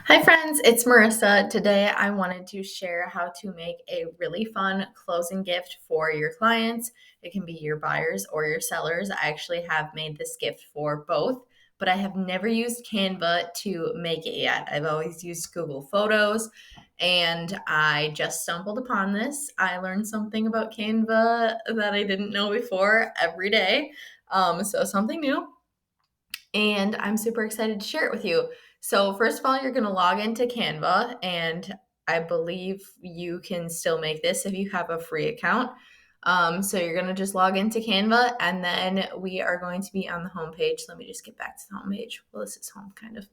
Hi friends, it's Marissa. Today I wanted to share how to make a really fun closing gift for your clients. It can be your buyers or your sellers. I actually have made this gift for both, but I have never used Canva to make it yet. I've always used Google Photos and I just stumbled upon this. I learned something about Canva that I didn't know before every day. So something new and I'm super excited to share it with you. So, first of all, you're going to log into Canva, and I believe you can still make this if you have a free account. So, you're going to just log into Canva, and then we are going to be on the home page. Let me just get back to the home page. Well, this is home, kind of.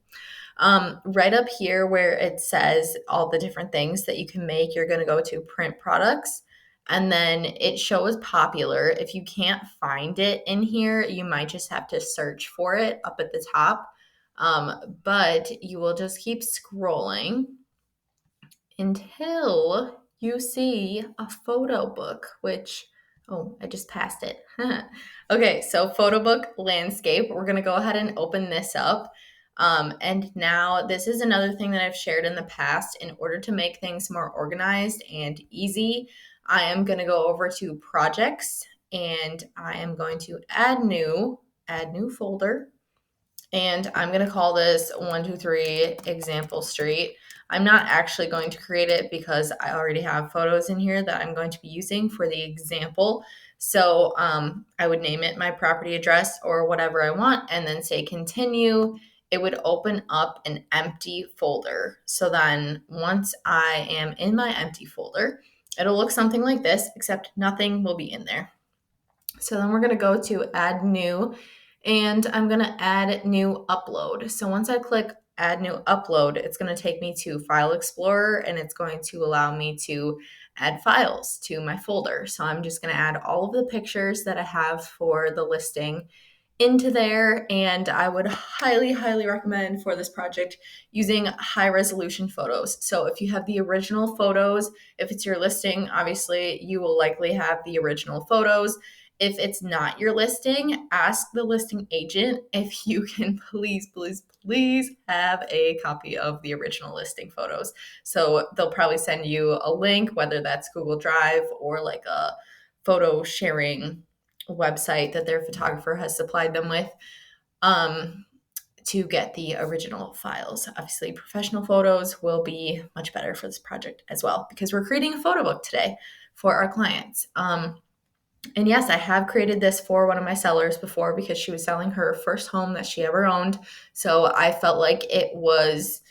Right up here where it says all the different things that you can make, you're going to go to print products and then it shows popular. If you can't find it in here, you might just have to search for it up at the top. But you will just keep scrolling until you see a photo book, which, oh, I just passed it. Okay, so photo book landscape. We're going to go ahead and open this up. And now this is another thing that I've shared in the past. In order to make things more organized and easy, I am going to go over to projects and I am going to add new folder. And I'm going to call this 123 Example Street. I'm not actually going to create it because I already have photos in here that I'm going to be using for the example. So I would name it my property address or whatever I want and then say continue. It would open up an empty folder. So then once I am in my empty folder, it'll look something like this, except nothing will be in there. So then we're going to go to add new and I'm going to add new upload. So once I click add new upload, it's going to take me to File Explorer and it's going to allow me to add files to my folder. So I'm just going to add all of the pictures that I have for the listing into there. And I would highly, highly recommend for this project using high resolution photos. So if you have the original photos, if it's your listing, obviously you will likely have the original photos. If it's not your listing, ask the listing agent if you can please, please, please have a copy of the original listing photos. So they'll probably send you a link, whether that's Google Drive or like a photo sharing website that their photographer has supplied them with to get the original files. Obviously, professional photos will be much better for this project as well because we're creating a photo book today for our clients. And yes, I have created this for one of my sellers before because she was selling her first home that she ever owned. So I felt like it was,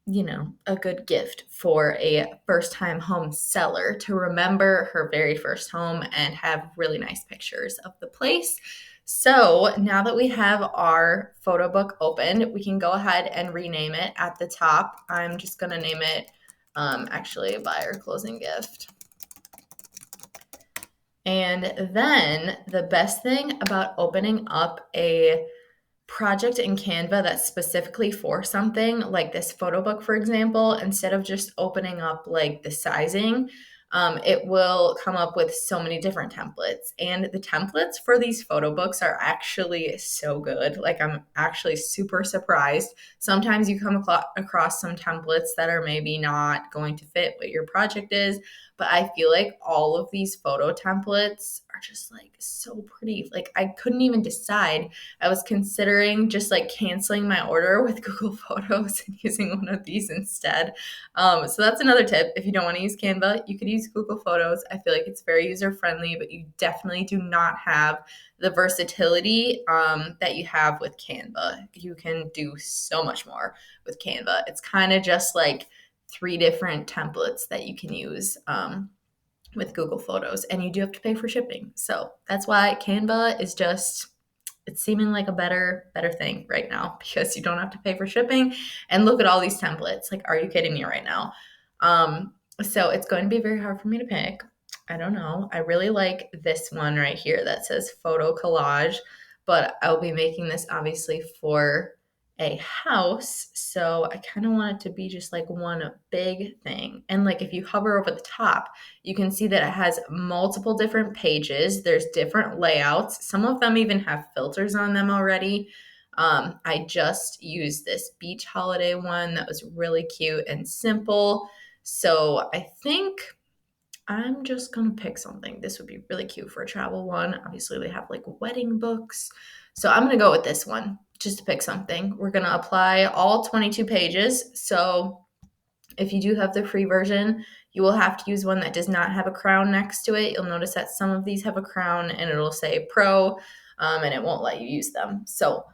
a good gift for a first-time home seller to remember her very first home and have really nice pictures of the place. So now that we have our photo book open, we can go ahead and rename it at the top. I'm just going to name it actually a buyer closing gift. And then the best thing about opening up a project in Canva that's specifically for something like this photo book, for example, instead of just opening up like the sizing, it will come up with so many different templates. And the templates for these photo books are actually so good. Like, I'm actually super surprised. Sometimes you come across some templates that are maybe not going to fit what your project is, but I feel like all of these photo templates are just like so pretty. Like, I couldn't even decide. I was considering just like canceling my order with Google Photos and using one of these instead. So that's another tip. If you don't want to use Canva, you could use Google Photos. I feel like it's very user friendly, but you definitely do not have the versatility that you have with Canva. You can do so much more with Canva. It's kind of just like 3 different templates that you can use with Google Photos, and you do have to pay for shipping. So that's why Canva is just, it's seeming like a better thing right now because you don't have to pay for shipping. And look at all these templates. Like, are you kidding me right now? So it's going to be very hard for me to pick. I don't know. I really like this one right here that says photo collage, but I'll be making this obviously for a house. So I kind of want it to be just like one big thing. And like if you hover over the top, you can see that it has multiple different pages. There's different layouts. Some of them even have filters on them already. I just used this beach holiday one that was really cute and simple. So I think I'm just gonna pick something. This would be really cute for a travel one. Obviously, they have like wedding books. So I'm gonna go with this one just to pick something. We're gonna apply all 22 pages. So if you do have the free version, you will have to use one that does not have a crown next to it. You'll notice that some of these have a crown and it'll say pro, and it won't let you use them. So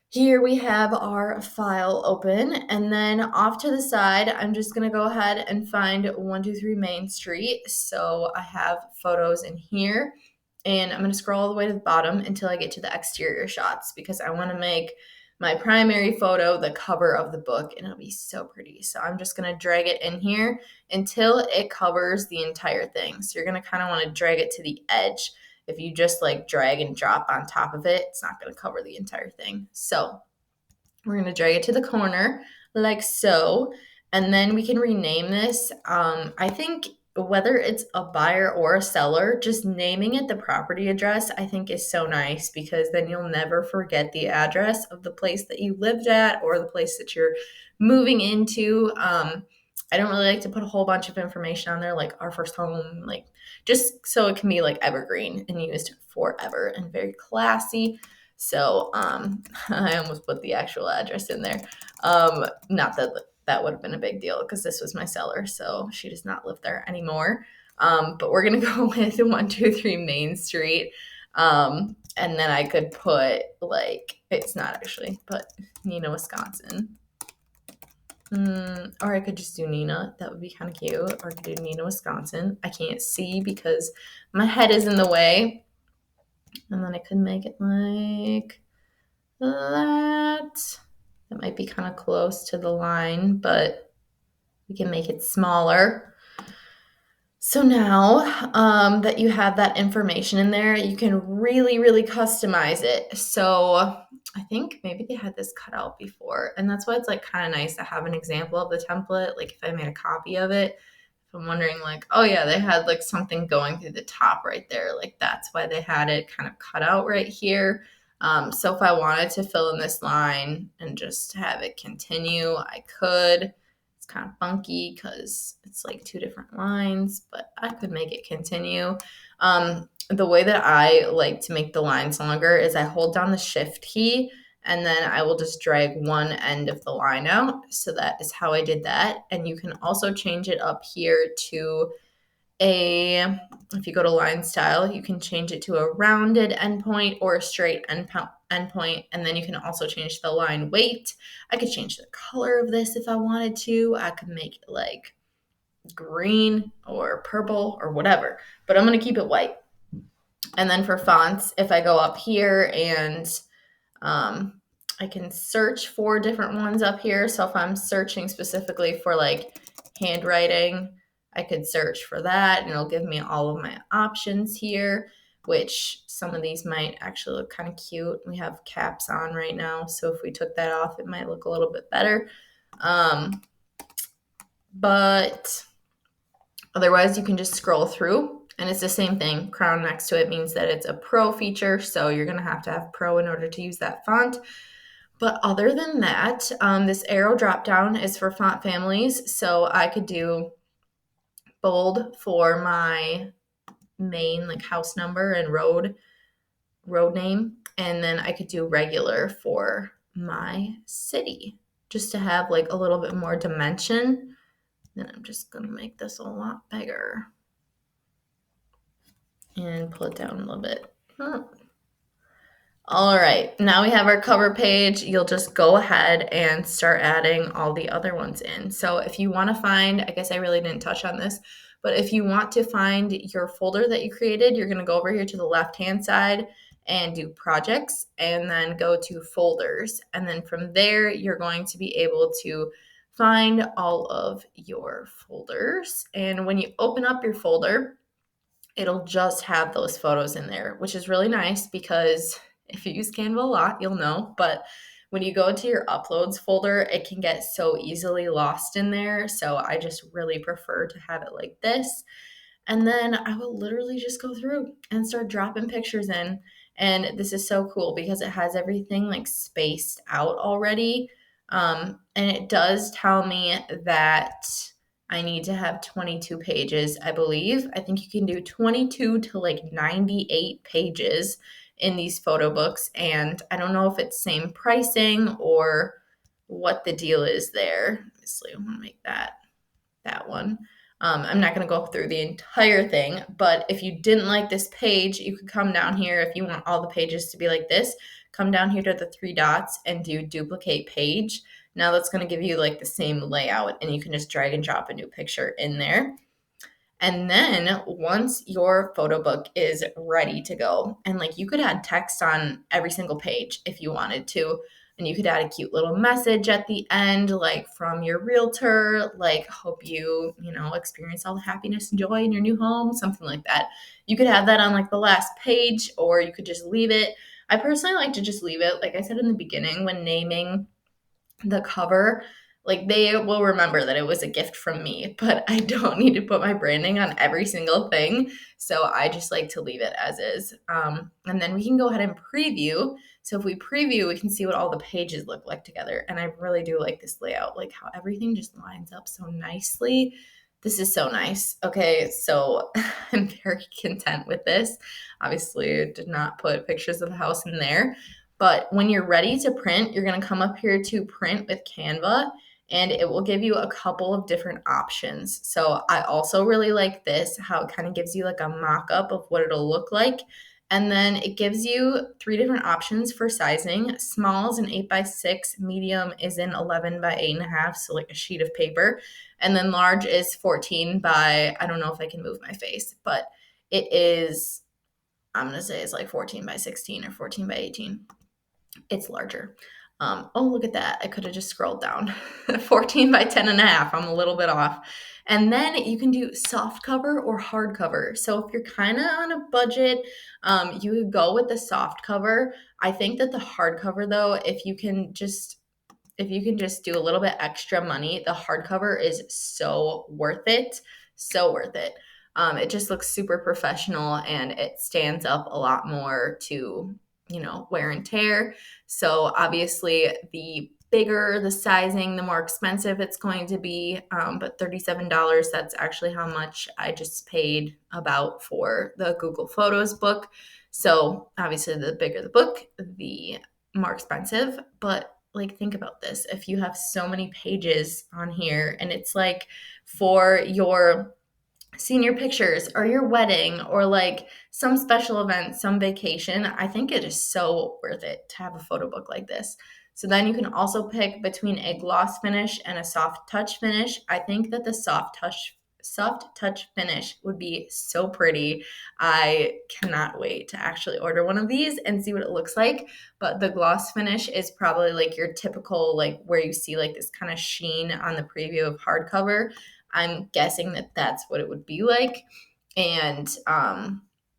here we have our file open, and then off to the side, I'm just gonna go ahead and find 123 Main Street. So I have photos in here, and I'm gonna scroll all the way to the bottom until I get to the exterior shots because I wanna make my primary photo the cover of the book, and it'll be so pretty. So I'm just gonna drag it in here until it covers the entire thing. So you're gonna kind of wanna drag it to the edge. If you just like drag and drop on top of it, it's not going to cover the entire thing. So we're going to drag it to the corner like so. And then we can rename this. I think whether it's a buyer or a seller, just naming it the property address, I think is so nice because then you'll never forget the address of the place that you lived at or the place that you're moving into. I don't really like to put a whole bunch of information on there, like our first home, like just so it can be like evergreen and used forever and very classy. So I almost put the actual address in there. Not that that would have been a big deal because this was my seller, so she does not live there anymore. But we're gonna go with 123 Main Street. And then I could put like, it's not actually, but Neenah, Wisconsin. Or I could just do Neenah. That would be kind of cute. Or I could do Neenah, Wisconsin. I can't see because my head is in the way. And then I could make it like that. That might be kind of close to the line, but we can make it smaller. So now that you have that information in there, you can really, really customize it. So I think maybe they had this cut out before, and that's why it's like kind of nice to have an example of the template. Like if I made a copy of it, if I'm wondering like, oh yeah, they had like something going through the top right there. Like that's why they had it kind of cut out right here. So if I wanted to fill in this line and just have it continue, I could. It's kind of funky because it's like two different lines, but I could make it continue. The way that I like to make the lines longer is I hold down the shift key and then I will just drag one end of the line out. So that is how I did that. And you can also change it up here to if you go to line style, you can change it to a rounded endpoint or a straight endpoint. And then you can also change the line weight. I could change the color of this if I wanted to. I could make it like green or purple or whatever, but I'm going to keep it white. And then for fonts, if I go up here and I can search for different ones up here. So if I'm searching specifically for like handwriting, I could search for that and it'll give me all of my options here, which some of these might actually look kind of cute. We have caps on right now, so if we took that off, it might look a little bit better. But otherwise, you can just scroll through and it's the same thing. Crown next to it means that it's a pro feature, so you're going to have pro in order to use that font. But other than that, this arrow drop down is for font families. So I could do bold for my main like house number and road name. And then I could do regular for my city just to have like a little bit more dimension. Then I'm just going to make this a lot bigger and pull it down a little bit. All right, now we have our cover page. You'll just go ahead and start adding all the other ones in. So if you want to find, I guess I really didn't touch on this, but if you want to find your folder that you created, you're going to go over here to the left-hand side and do projects and then go to folders. And then from there, you're going to be able to find all of your folders. And when you open up your folder, it'll just have those photos in there, which is really nice because if you use Canva a lot, you'll know, but when you go to your uploads folder, it can get so easily lost in there. So I just really prefer to have it like this. And then I will literally just go through and start dropping pictures in. And this is so cool because it has everything like spaced out already. And it does tell me that I need to have 22 pages, I believe. I think you can do 22 to like 98 pages in these photo books. And I don't know if it's same pricing or what the deal is there. Obviously, I want to make that one. I'm not going to go through the entire thing, but if you didn't like this page, you could come down here. If you want all the pages to be like this, come down here to the three dots and do duplicate page. Now that's going to give you like the same layout, and you can just drag and drop a new picture in there. And then once your photo book is ready to go, and like you could add text on every single page if you wanted to, and you could add a cute little message at the end, like from your realtor, like hope you experience all the happiness and joy in your new home, something like that. You could have that on like the last page, or you could just leave it. I personally like to just leave it. Like I said in the beginning, when naming the cover, like they will remember that it was a gift from me, but I don't need to put my branding on every single thing. So I just like to leave it as is. And then we can go ahead and preview. So if we preview, we can see what all the pages look like together. And I really do like this layout, like how everything just lines up so nicely. This is so nice. Okay, so I'm very content with this. Obviously, I did not put pictures of the house in there. But when you're ready to print, you're going to come up here to print with Canva, and it will give you a couple of different options. So I also really like this, how it kind of gives you like a mock-up of what it'll look like. And then it gives you 3 different options for sizing. Small is an 8x6, medium is an 11 by 8.5, so like a sheet of paper. And then large is 14 by, I don't know if I can move my face, but it is, I'm going to say it's like 14 by 16 or 14 by 18. It's larger. Oh, look at that. I could have just scrolled down. 14 by 10.5. I'm a little bit off. And then you can do soft cover or hard cover. So if you're kind of on a budget, you could go with the soft cover. I think that the hard cover though, if you can just do a little bit extra money, the hardcover is so worth it. So worth it. It just looks super professional, and it stands up a lot more to, wear and tear. So obviously the bigger the sizing, the more expensive it's going to be. But $37, that's actually how much I just paid about for the Google Photos book. So obviously the bigger the book, the more expensive. But like, think about this. If you have so many pages on here, and it's like for your senior pictures or your wedding or like some special event, some vacation, I think it is so worth it to have a photo book like this. So then you can also pick between a gloss finish and a soft touch finish. I think that the soft touch finish would be so pretty. I cannot wait to actually order one of these and see what it looks like. But the gloss finish is probably like your typical, like where you see like this kind of sheen on the preview of hardcover. I'm guessing that that's what it would be like. And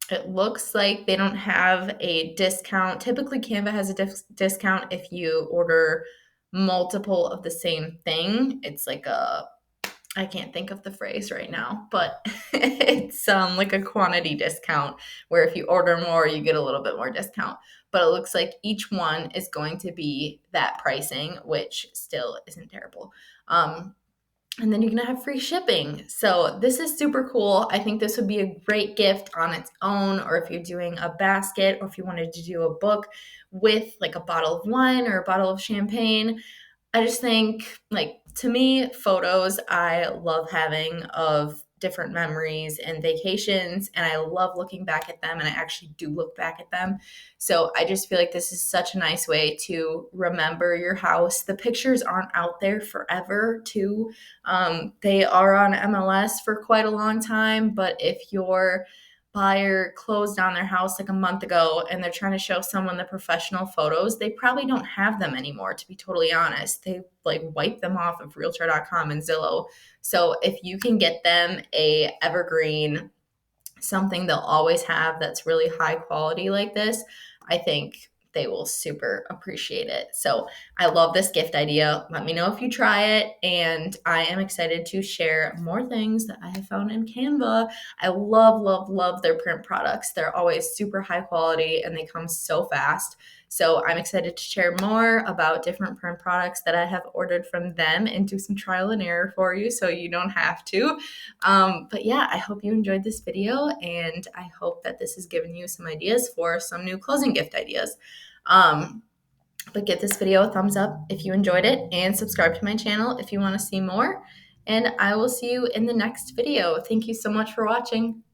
it looks like they don't have a discount. Typically, Canva has a discount if you order multiple of the same thing. It's like I can't think of the phrase right now, but it's like a quantity discount where if you order more, you get a little bit more discount. But it looks like each one is going to be that pricing, which still isn't terrible. And then you're going to have free shipping. So this is super cool. I think this would be a great gift on its own, or if you're doing a basket, or if you wanted to do a book with like a bottle of wine or a bottle of champagne. I just think, like, to me, photos I love having of different memories and vacations, and I love looking back at them, and I actually do look back at them. So I just feel like this is such a nice way to remember your house. The pictures aren't out there forever, too. They are on MLS for quite a long time, but if your buyer closed on their house like a month ago and they're trying to show someone the professional photos, they probably don't have them anymore, to be totally honest. They like wipe them off of realtor.com and Zillow. So if you can get them a evergreen, something they'll always have that's really high quality like this, I think they will super appreciate it. So I love this gift idea. Let me know if you try it. And I am excited to share more things that I have found in Canva. I love, love, love their print products. They're always super high quality and they come so fast. So I'm excited to share more about different print products that I have ordered from them and do some trial and error for you so you don't have to. But yeah, I hope you enjoyed this video and I hope that this has given you some ideas for some new closing gift ideas. But give this video a thumbs up if you enjoyed it and subscribe to my channel if you want to see more. And I will see you in the next video. Thank you so much for watching.